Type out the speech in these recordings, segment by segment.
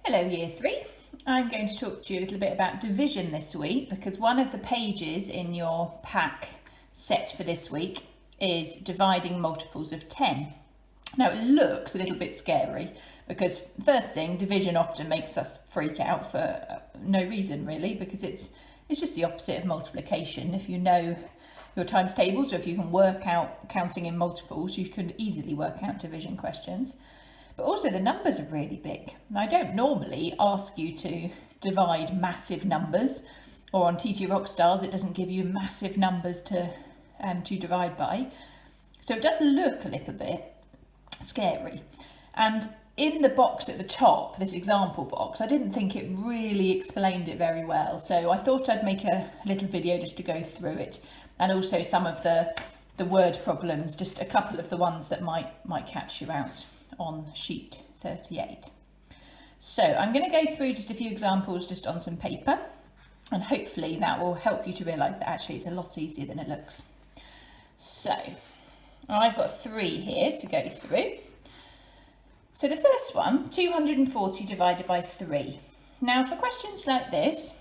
Hello Year 3, I'm going to talk to you a little bit about division this week because one of the pages in your pack set for this week is dividing multiples of 10. Now it looks a little bit scary because first thing, division often makes us freak out for no reason really, because it's just the opposite of multiplication. If you know your times tables or if you can work out counting in multiples, you can easily work out division questions. But also the numbers are really big. Now I don't normally ask you to divide massive numbers, or on TT Rockstars it doesn't give you massive numbers to divide by. So it does look a little bit scary. And in the box at the top, this example box, I didn't think it really explained it very well. So I thought I'd make a little video just to go through it, and also some of the word problems, just a couple of the ones that might catch you out on sheet 38. So I'm going to go through just a few examples just on some paper, and hopefully that will help you to realise that actually it's a lot easier than it looks. So I've got 3 here to go through. So the first one, 240 divided by 3. Now for questions like this,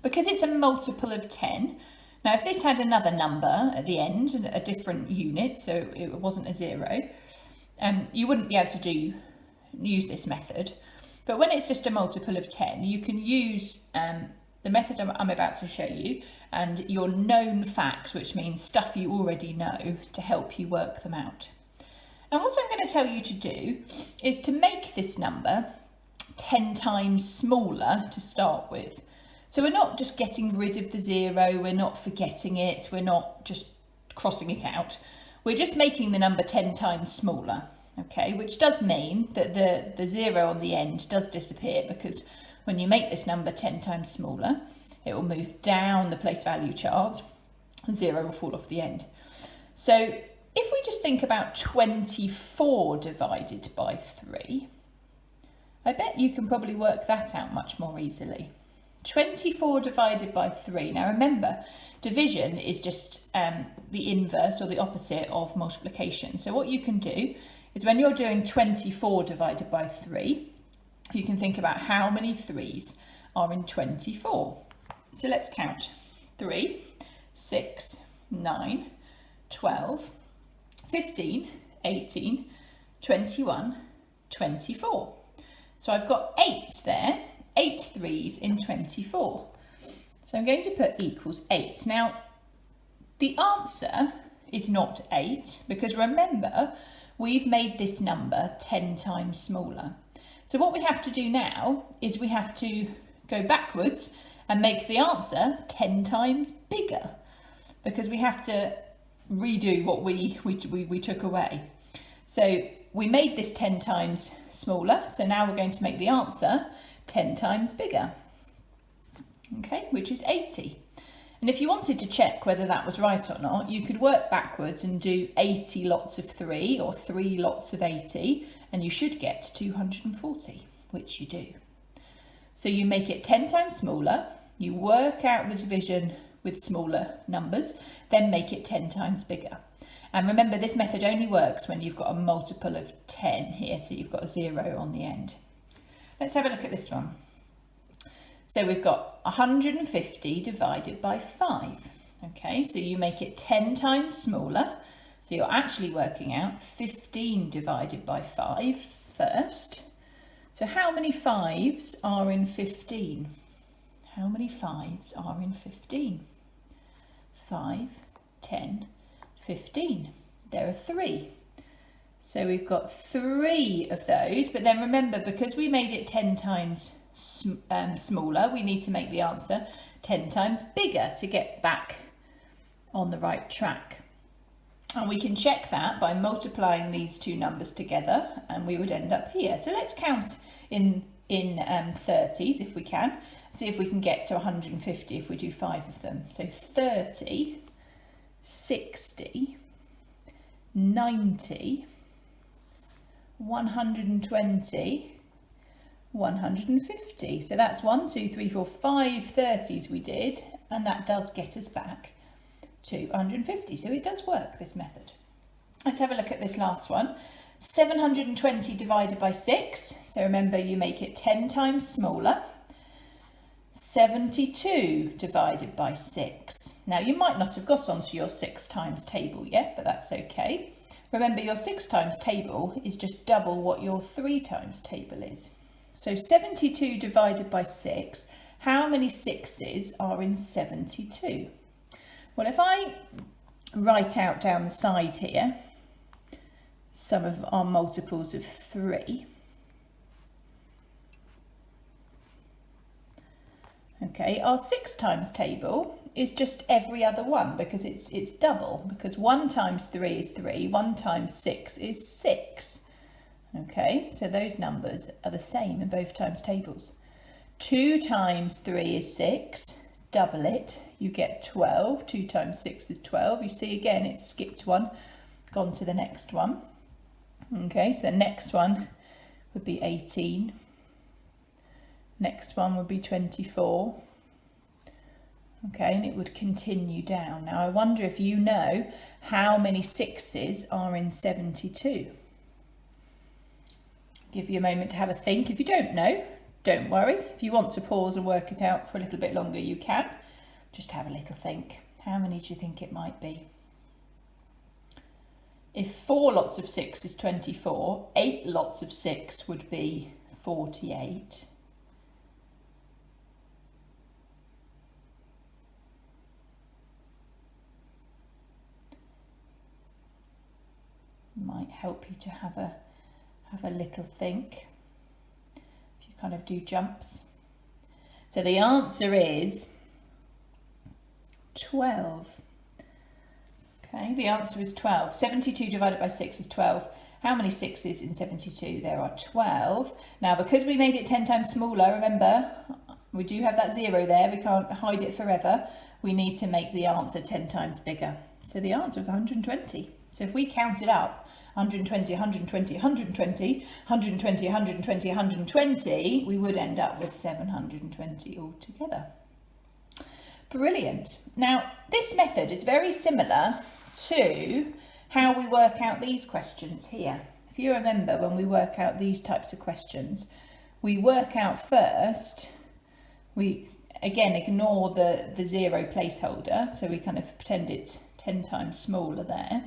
because it's a multiple of 10, now if this had another number at the end, a different unit, so it wasn't a 0, you wouldn't be able to use this method. But when it's just a multiple of 10, you can use the method I'm about to show you and your known facts, which means stuff you already know, to help you work them out. And what I'm going to tell you to do is to make this number 10 times smaller to start with. So we're not just getting rid of the 0, we're not forgetting it, we're not just crossing it out. We're just making the number 10 times smaller, okay? Which does mean that the 0 on the end does disappear, because when you make this number 10 times smaller, it will move down the place value chart and 0 will fall off the end. So if we just think about 24 divided by 3, I bet you can probably work that out much more easily. 24 divided by 3. Now remember, division is just the inverse or the opposite of multiplication. So what you can do is when you're doing 24 divided by 3, you can think about how many 3's are in 24. So let's count. 3, 6, 9, 12, 15, 18, 21, 24. So I've got 8 there. 8 3's in 24. So I'm going to put equals 8. Now, the answer is not 8 because remember, we've made this number 10 times smaller. So what we have to do now is we have to go backwards and make the answer 10 times bigger, because we have to redo what we took away. So we made this 10 times smaller, so now we're going to make the answer 10 times bigger, okay, which is 80. And if you wanted to check whether that was right or not, you could work backwards and do 80 lots of 3 or 3 lots of 80, and you should get 240, which you do. So you make it 10 times smaller, you work out the division with smaller numbers, then make it 10 times bigger. And remember, this method only works when you've got a multiple of 10 here, so you've got a 0 on the end. Let's have a look at this one. So we've got 150 divided by 5. Okay, so you make it 10 times smaller. So you're actually working out 15 divided by 5 first. So how many 5's are in 15? How many 5's are in 15? 5, 10, 15. There are 3. So we've got 3 of those, but then remember, because we made it 10 times smaller, we need to make the answer 10 times bigger to get back on the right track. And we can check that by multiplying these two numbers together, and we would end up here. So let's count in 30s if we can, see if we can get to 150 if we do 5 of them. So 30, 60, 90, 120, 150. So that's 1, 2, 3, 4, 5 30s we did, and that does get us back to 150. So it does work, this method. Let's have a look at this last one. 720 divided by 6. So remember, you make it 10 times smaller. 72 divided by 6. Now you might not have got onto your 6 times table yet, but that's okay. Remember, your 6 times table is just double what your 3 times table is. So 72 divided by 6, how many 6s are in 72? Well, if I write out down the side here some of our multiples of 3. Okay, our 6 times table is just every other one because it's double, because 1 times 3 is 3, 1 times 6 is 6. Okay, so those numbers are the same in both times tables. 2 times 3 is 6, double it, you get 12. 2 times 6 is 12. You see again, it's skipped one, gone to the next one. Okay, so the next one would be 18. Next one would be 24. Okay, and it would continue down. Now I wonder if you know how many 6s are in 72. Give you a moment to have a think. If you don't know, don't worry. If you want to pause and work it out for a little bit longer, you can. Just have a little think. How many do you think it might be? If 4 lots of 6 is 24, 8 lots of 6 would be 48. Might help you to have a little think if you kind of do jumps. So the answer is 12. Okay, the answer is 12. 72 divided by 6 is 12. How many 6s in 72? There are 12. Now, because we made it 10 times smaller, remember, we do have that 0 there. We can't hide it forever. We need to make the answer 10 times bigger. So the answer is 120. So if we count it up, 120, 120, 120, 120, 120, 120, we would end up with 720 altogether. Brilliant. Now, this method is very similar to how we work out these questions here. If you remember, when we work out these types of questions, we work out first, we again ignore the 0 placeholder, so we kind of pretend it's 10 times smaller there,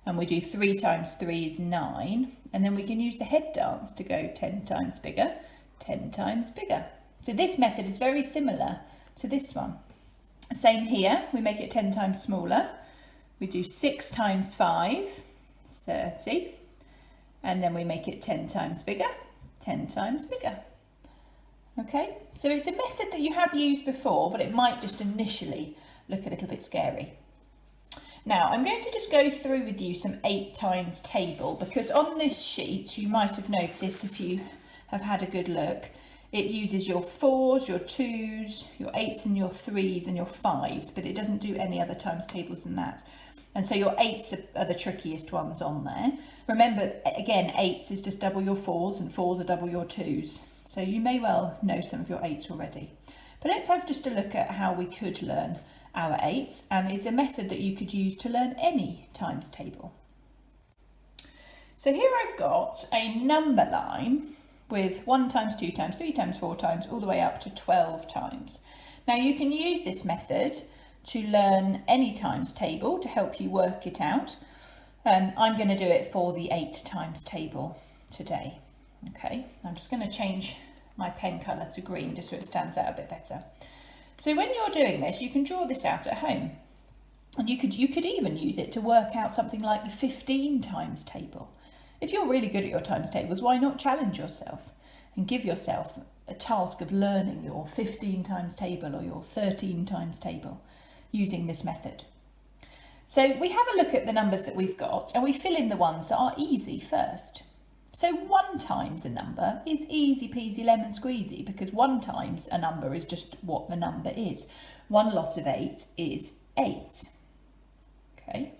and we do 3 times 3 is 9, and then we can use the head dance to go 10 times bigger, 10 times bigger. So this method is very similar to this one. Same here, we make it 10 times smaller. We do 6 times 5, it's 30. And then we make it 10 times bigger, 10 times bigger. Okay, so it's a method that you have used before, but it might just initially look a little bit scary. Now, I'm going to just go through with you some 8 times table, because on this sheet, you might have noticed if you have had a good look, it uses your 4s, your 2s, your 8s and your 3s and your 5s, but it doesn't do any other times tables than that. And so your 8s are the trickiest ones on there. Remember, again, 8s is just double your 4s and 4s are double your 2s. So you may well know some of your 8s already. But let's have just a look at how we could learn our 8s, and it's a method that you could use to learn any times table. So here I've got a number line with 1 times, 2 times, 3 times, 4 times, all the way up to 12 times. Now you can use this method to learn any times table to help you work it out. I'm going to do it for the 8 times table today. Okay, I'm just going to change my pen colour to green just so it stands out a bit better. So when you're doing this, you can draw this out at home, and you could even use it to work out something like the 15 times table. If you're really good at your times tables, why not challenge yourself and give yourself a task of learning your 15 times table or your 13 times table using this method. So we have a look at the numbers that we've got and we fill in the ones that are easy first. So 1 times a number is easy peasy lemon squeezy, because 1 times a number is just what the number is. 1 lot of 8 is 8. Okay.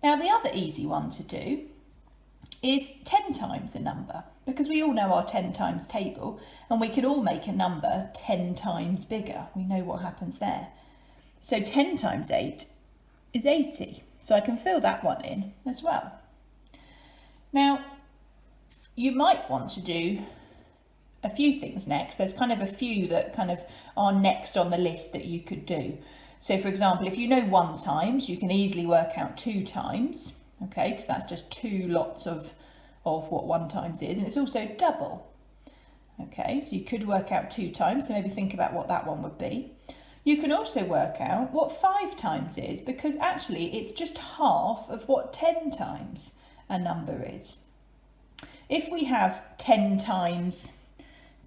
Now the other easy one to do is 10 times a number, because we all know our 10 times table and we could all make a number 10 times bigger. We know what happens there. So 10 times 8 is 80. So I can fill that one in as well. Now, you might want to do a few things next. There's kind of a few that kind of are next on the list that you could do. So for example, if you know 1 times, you can easily work out 2 times, okay, because that's just 2 lots of what 1 times is, and it's also double. Okay, so you could work out 2 times, so maybe think about what that one would be. You can also work out what 5 times is, because actually it's just half of what 10 times a number is. If we have 10 times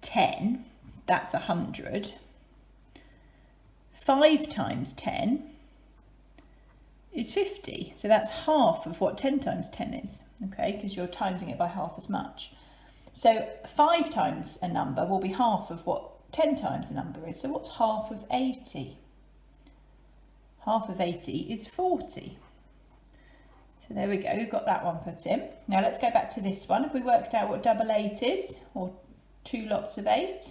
10, that's 100. 5 times 10 is 50. So that's half of what 10 times 10 is, okay, because you're timesing it by half as much. So 5 times a number will be half of what 10 times a number is. So what's half of 80? Half of 80 is 40. So there we go, we've got that one put in. Now let's go back to this one. Have we worked out what double 8 is, or 2 lots of 8?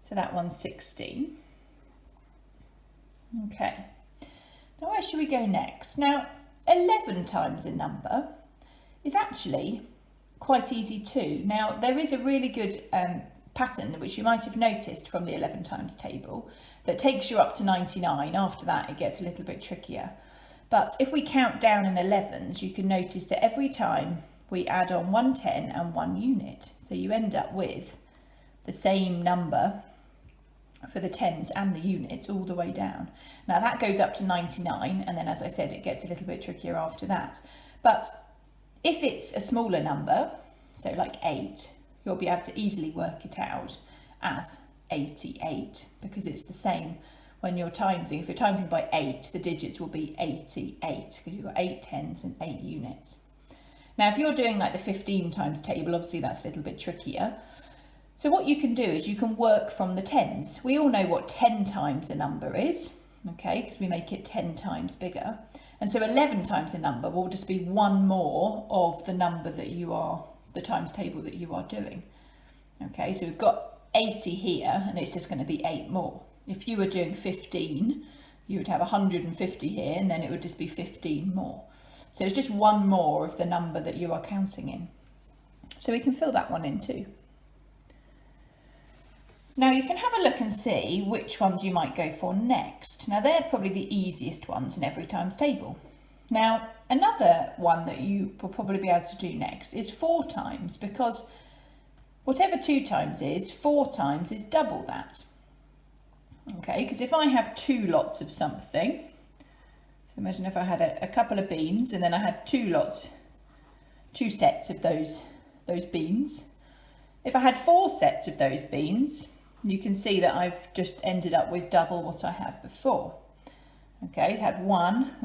So that one's 16. Okay, now where should we go next? Now 11 times a number is actually quite easy too. Now there is a really good pattern which you might have noticed from the 11 times table that takes you up to 99. After that it gets a little bit trickier. But if we count down in 11s, you can notice that every time we add on 1 10 and 1 unit. So you end up with the same number for the tens and the units all the way down. Now that goes up to 99, and then as I said, it gets a little bit trickier after that. But if it's a smaller number, so like 8, you'll be able to easily work it out as 88, because it's the same when you're timesing. If you're timesing by 8, the digits will be 88, because you've got 8 tens and 8 units. Now, if you're doing like the 15 times table, obviously that's a little bit trickier. So what you can do is you can work from the tens. We all know what 10 times a number is, okay, because we make it 10 times bigger. And so 11 times a number will just be 1 more of the number that you are, the times table that you are doing. Okay, so we've got 80 here, and it's just going to be 8 more. If you were doing 15, you would have 150 here, and then it would just be 15 more. So it's just 1 more of the number that you are counting in. So we can fill that one in too. Now you can have a look and see which ones you might go for next. Now they're probably the easiest ones in every times table. Now another one that you will probably be able to do next is 4 times, because whatever 2 times is, 4 times is double that. Okay, because if I have 2 lots of something, so imagine if I had a couple of beans and then I had 2 sets of those beans. If I had 4 sets of those beans, you can see that I've just ended up with double what I had before. Okay, we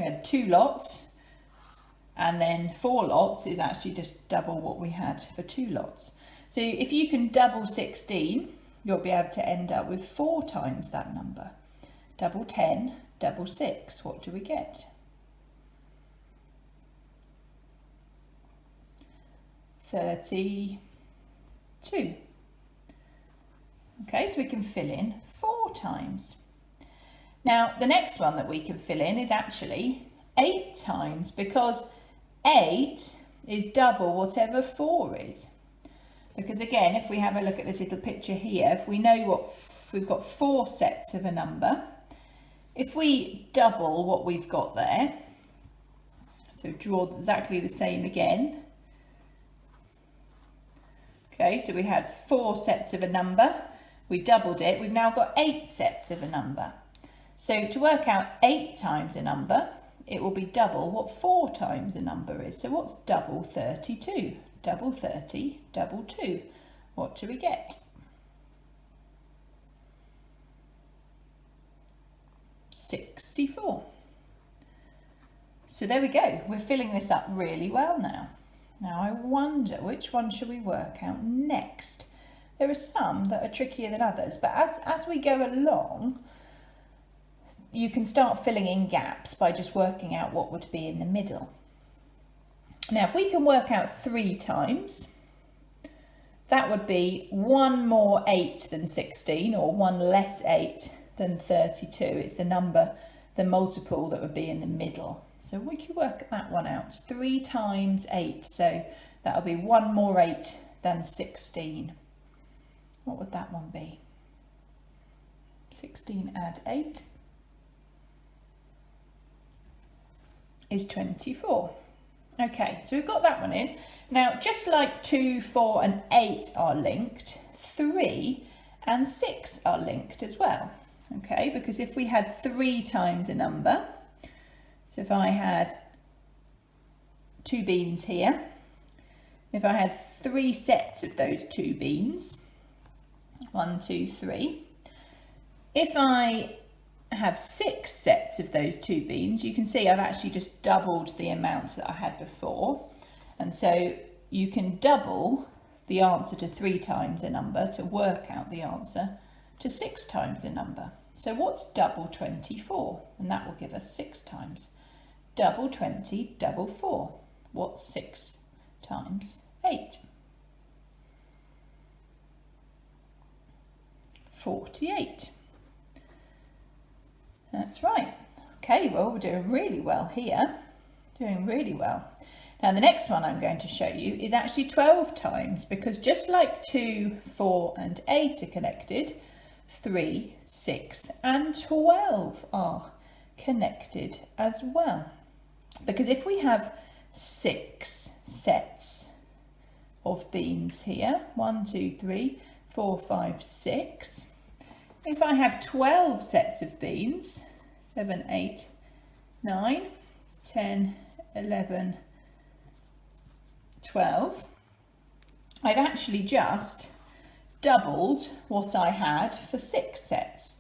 had 2 lots, and then 4 lots is actually just double what we had for 2 lots. So if you can double 16, you'll be able to end up with 4 times that number. Double 10, double 6, what do we get? 32. Okay, so we can fill in 4 times. Now, the next one that we can fill in is actually 8 times, because 8 is double whatever 4 is. Because again, if we have a look at this little picture here, if we know we've got 4 sets of a number, if we double what we've got there, so draw exactly the same again. Okay, so we had 4 sets of a number, we doubled it, we've now got 8 sets of a number. So to work out 8 times a number, it will be double what 4 times a number is. So what's double 32? Double 30, double 2. What do we get? 64. So there we go. We're filling this up really well now. Now I wonder which one should we work out next? There are some that are trickier than others, but as we go along, you can start filling in gaps by just working out what would be in the middle. Now, if we can work out 3 times, that would be 1 more 8 than 16, or 1 less 8 than 32. It's the number the multiple that would be in the middle. So we could work that one out. 3 times 8, so that'll be 1 more 8 than 16. What would that one be? 16 add 8 is 24. Okay, so we've got that one in. Now, just like 2, 4 and 8 are linked, 3 and 6 are linked as well. Okay, because if we had 3 times a number, so if I had 2 beans here, if I had 3 sets of those 2 beans, 1, 2, 3, if I have 6 sets of those 2 beans, you can see I've actually just doubled the amount that I had before. And so you can double the answer to 3 times a number to work out the answer to 6 times a number. So what's double 24? And that will give us 6 times. Double 20, double 4. What's 6 times 8? 48. That's right. Okay, well, we're doing really well here. Doing really well. Now, the next one I'm going to show you is actually 12 times, because just like 2, 4 and 8 are connected, 3, 6 and 12 are connected as well. Because if we have 6 sets of beans here, 1, 2, 3, 4, 5, 6. If I have 12 sets of beans, 7, 8, 9, 10, 11, 12, I've actually just doubled what I had for 6 sets.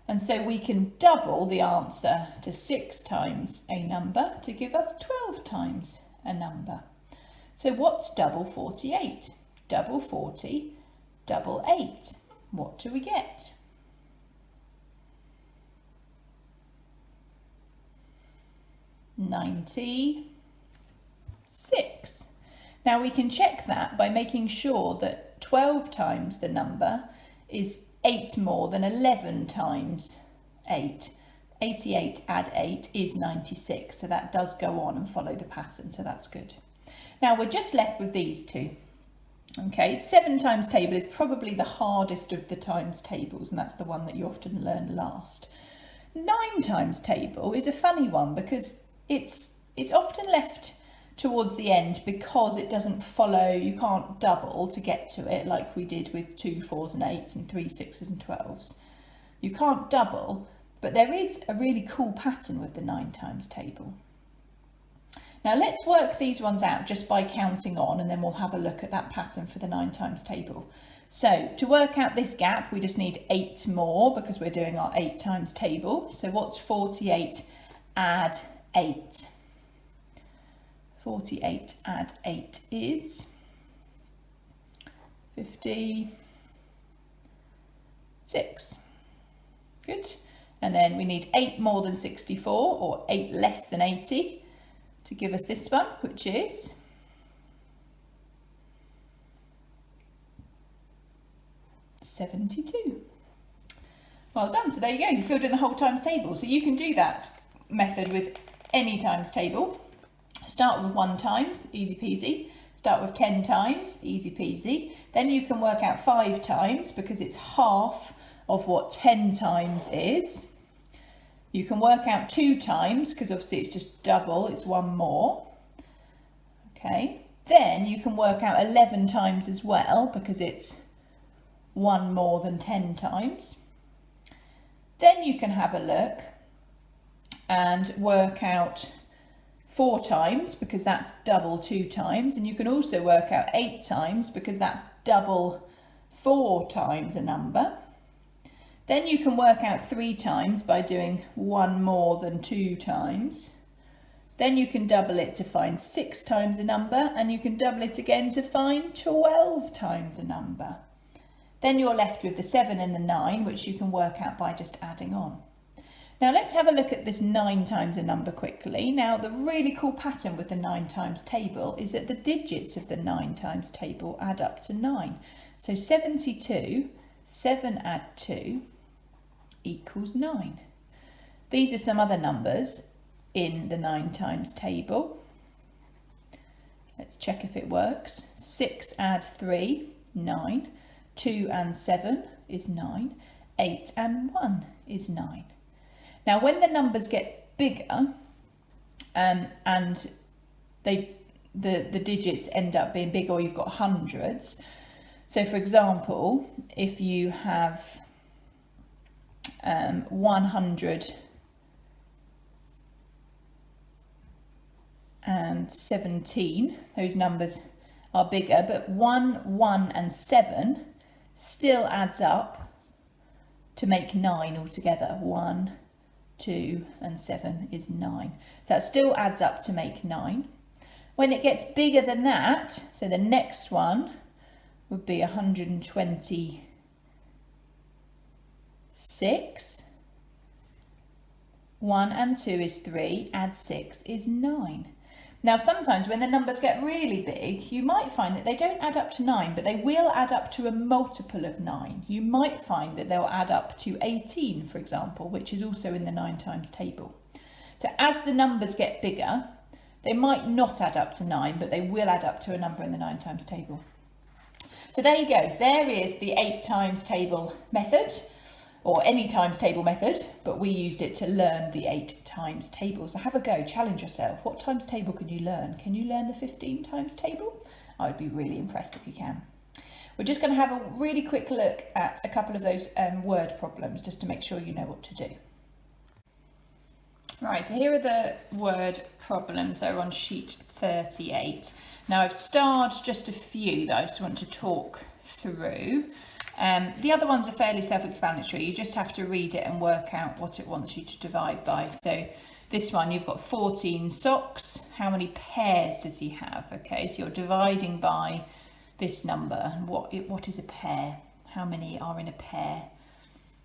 And so we can double the answer to 6 times a number to give us 12 times a number. So what's double 48? Double 40, double 8. What do we get? 96. Now we can check that by making sure that 12 times the number is 8 more than 11 times 8. 88 add 8 is 96, so that does go on and follow the pattern, so that's good. Now we're just left with these two. Okay, 7 times table is probably the hardest of the times tables, and that's the one that you often learn last. 9 times table is a funny one because it's often left towards the end because it doesn't follow, you can't double to get to it like we did with 2 4s and 8s and 3 6s and 12s. You can't double, but there is a really cool pattern with the 9 times table. Now let's work these ones out just by counting on, and then we'll have a look at that pattern for the 9 times table. So to work out this gap, we just need 8 more because we're doing our 8 times table. So what's 48 add 8? 48 add 8 is 56. Good. And then we need 8 more than 64, or 8 less than 80, to give us this one, which is 72. Well done. So there you go. You filled in the whole times table. So you can do that method with any times table. Start with 1 times, easy peasy. Start with 10 times, easy peasy. Then you can work out 5 times because it's half of what 10 times is. You can work out 2 times because obviously it's just double, it's 1 more. Okay, then you can work out 11 times as well because it's 1 more than 10 times. Then you can have a look and work out 4 times because that's double 2 times, and you can also work out 8 times because that's double 4 times a number. Then you can work out 3 times by doing 1 more than 2 times. Then you can double it to find 6 times a number, and you can double it again to find 12 times a number. Then you're left with the 7 and the 9, which you can work out by just adding on. Now let's have a look at this 9 times a number quickly. Now the really cool pattern with the 9 times table is that the digits of the 9 times table add up to 9. So 72, 7 add 2 equals 9. These are some other numbers in the 9 times table. Let's check if it works. 6 add 3, 9. 2 and 7 is 9. 8 and 1 is 9. Now when the numbers get bigger and the digits end up being big, or you've got hundreds. So for example, if you have 117, those numbers are bigger, but 1, 1 and 7 still adds up to make 9 altogether. 1, 2 and 7 is 9. So that still adds up to make 9. When it gets bigger than that, so the next one would be 126. 1 and 2 is 3, add 6 is 9. Now sometimes when the numbers get really big, you might find that they don't add up to 9, but they will add up to a multiple of 9. You might find that they'll add up to 18, for example, which is also in the 9 times table. So as the numbers get bigger, they might not add up to 9, but they will add up to a number in the 9 times table. So there you go. There is the 8 times table method, or any times table method, but we used it to learn the 8 times table. So have a go, challenge yourself. What times table can you learn? Can you learn the 15 times table? I would be really impressed if you can. We're just going to have a really quick look at a couple of those word problems, just to make sure you know what to do. Right, so here are the word problems that are on sheet 38. Now I've starred just a few that I just want to talk through. The other ones are fairly self-explanatory. You just have to read it and work out what it wants you to divide by. So this one, you've got 14 socks. How many pairs does he have? Okay, so you're dividing by this number. And what is a pair? How many are in a pair?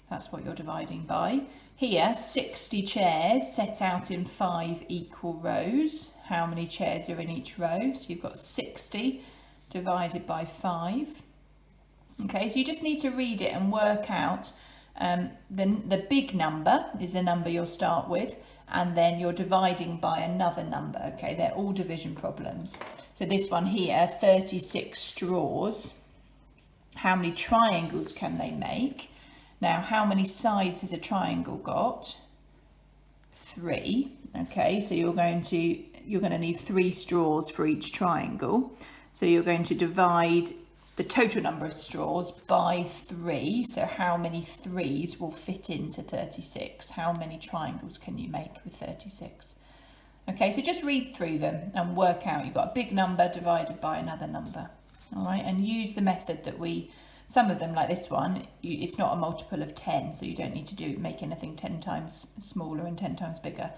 That's what you're dividing by. Here, 60 chairs set out in 5 equal rows. How many chairs are in each row? So you've got 60 divided by 5. Okay, so you just need to read it and work out the big number is the number you'll start with, and then you're dividing by another number. Okay, they're all division problems. So this one here, 36 straws. How many triangles can they make? Now, how many sides has a triangle got? 3. Okay, so you're going to need 3 straws for each triangle. So you're going to divide the total number of straws by 3. So how many 3s will fit into 36? How many triangles can you make with 36? Okay, so just read through them and work out. You've got a big number divided by another number. All right, and use the method that some of them, like this one, it's not a multiple of 10, so you don't need to make anything 10 times smaller and 10 times bigger.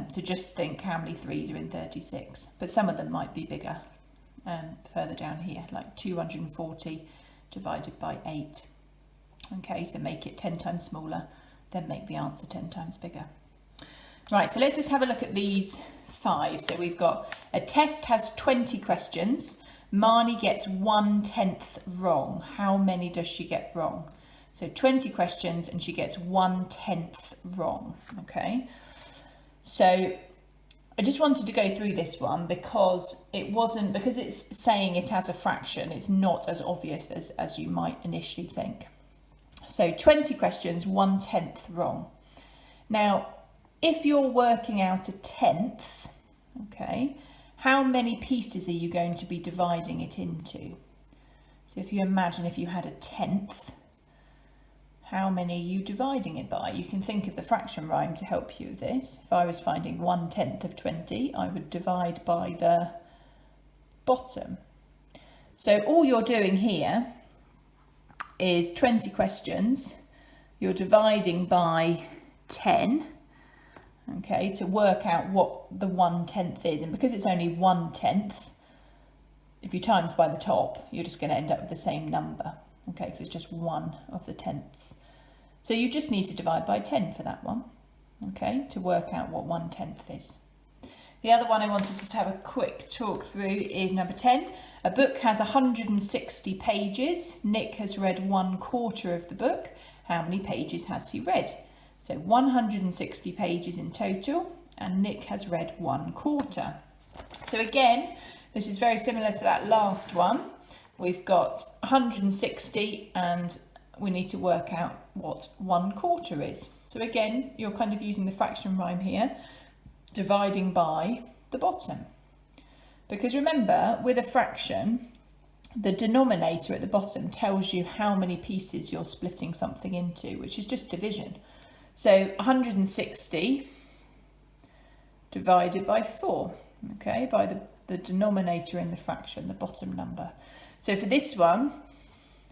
So just think how many 3s are in 36. But some of them might be bigger further down here, like 240 divided by 8. Okay, so make it 10 times smaller, then make the answer 10 times bigger. Right, so let's just have a look at these 5. So we've got a test has 20 questions. Marnie gets 1/10 wrong. How many does she get wrong? So 20 questions and she gets 1/10 wrong. Okay, so I just wanted to go through this one because it's saying it as a fraction. It's not as obvious as you might initially think. So 20 questions, 1/10 wrong. Now, if you're working out a tenth, okay, how many pieces are you going to be dividing it into? So if you imagine if you had a tenth, how many are you dividing it by? You can think of the fraction rhyme to help you with this. If I was finding 1/10 of 20, I would divide by the bottom. So all you're doing here is 20 questions. You're dividing by 10. Okay, to work out what the 1/10 is, and because it's only 1/10, if you times by the top, you're just going to end up with the same number. Okay, because it's just 1 of the tenths. So you just need to divide by 10 for that one. Okay, to work out what 1/10 is. The other one I wanted to have a quick talk through is number 10. A book has 160 pages. Nick has read 1/4 of the book. How many pages has he read? So 160 pages in total, and Nick has read 1/4. So again, this is very similar to that last one. We've got 160 and we need to work out what 1/4 is. So again, you're kind of using the fraction rhyme here, dividing by the bottom. Because remember, with a fraction, the denominator at the bottom tells you how many pieces you're splitting something into, which is just division. So 160 divided by 4, okay, by the denominator in the fraction, the bottom number. So for this one,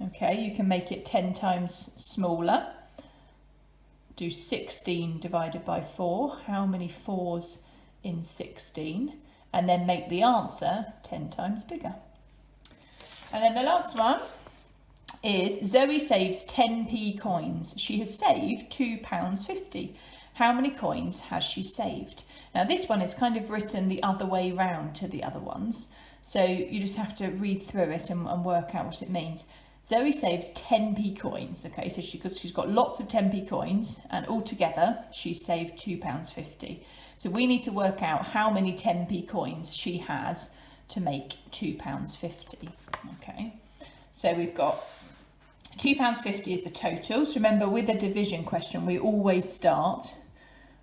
okay, you can make it 10 times smaller. Do 16 divided by 4. How many 4s in 16? And then make the answer 10 times bigger. And then the last one is Zoe saves 10p coins. She has saved £2.50. How many coins has she saved? Now this one is kind of written the other way round to the other ones. So you just have to read through it and work out what it means. Zoe saves 10p coins. Okay, so she's got lots of 10p coins, and altogether she's saved £2.50. So we need to work out how many 10p coins she has to make £2.50. Okay, so we've got £2.50 is the total. So remember, with a division question, we always start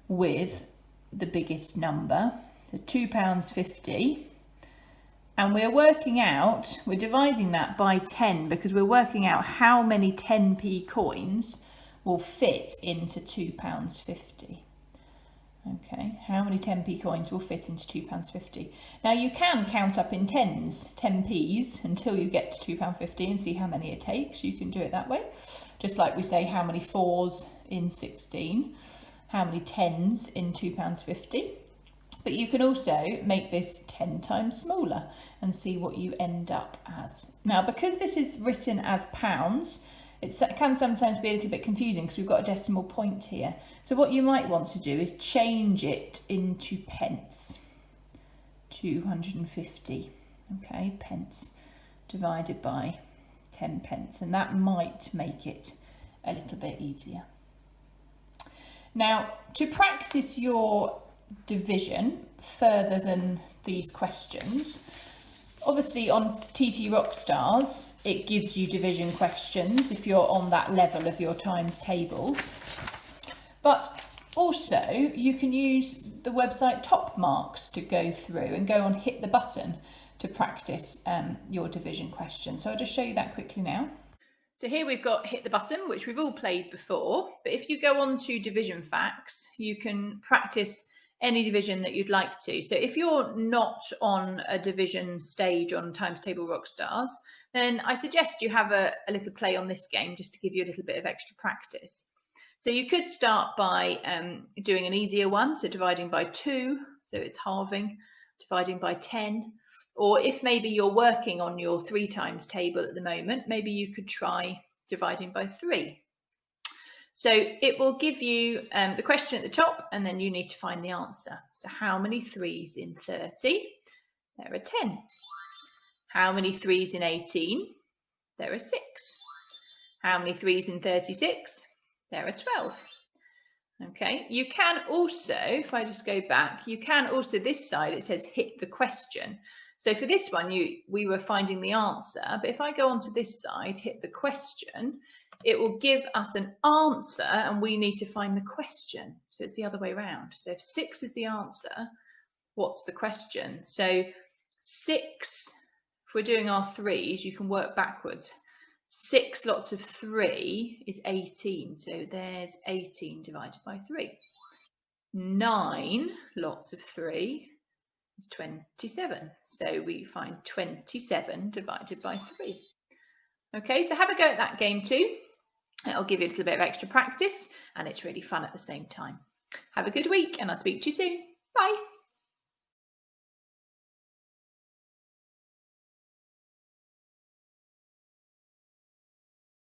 with the biggest number. So £2.50. And we're dividing that by 10 because we're working out how many 10p coins will fit into £2.50. Okay, how many 10p coins will fit into £2.50? Now you can count up in tens, 10p's, until you get to £2.50 and see how many it takes. You can do it that way. Just like we say how many 4s in 16, how many 10s in £2.50. But you can also make this 10 times smaller and see what you end up as. Now, because this is written as pounds, it can sometimes be a little bit confusing because we've got a decimal point here. So what you might want to do is change it into pence. 250, okay, pence divided by 10 pence. And that might make it a little bit easier. Now, to practice your division further than these questions, obviously on TT Rockstars it gives you division questions if you're on that level of your times tables, but also you can use the website Top Marks to go through and go on Hit the Button to practice your division question. So I'll just show you that quickly now. So here we've got Hit the Button, which we've all played before, but if you go on to Division Facts, you can practice any division that you'd like to. So if you're not on a division stage on Times Table Rockstars, then I suggest you have a little play on this game just to give you a little bit of extra practice. So you could start by doing an easier one, so dividing by 2, so it's halving, dividing by 10, or if maybe you're working on your 3 times table at the moment, maybe you could try dividing by 3. So it will give you the question at the top, and then you need to find the answer. So how many 3s in 30? There are 10. How many 3s in 18? There are 6. How many 3s in 36? There are 12. Okay, you can also, if I just go back, you can also, this side it says hit the question. So for this one, we were finding the answer, but if I go onto this side, hit the question, it will give us an answer and we need to find the question. So it's the other way around. So if 6 is the answer, what's the question? So 6, if we're doing our 3s, you can work backwards. 6 lots of 3 is 18. So there's 18 divided by 3. 9 lots of 3 is 27. So we find 27 divided by 3. Okay, so have a go at that game too. It'll give you a little bit of extra practice and it's really fun at the same time. Have a good week and I'll speak to you soon. Bye.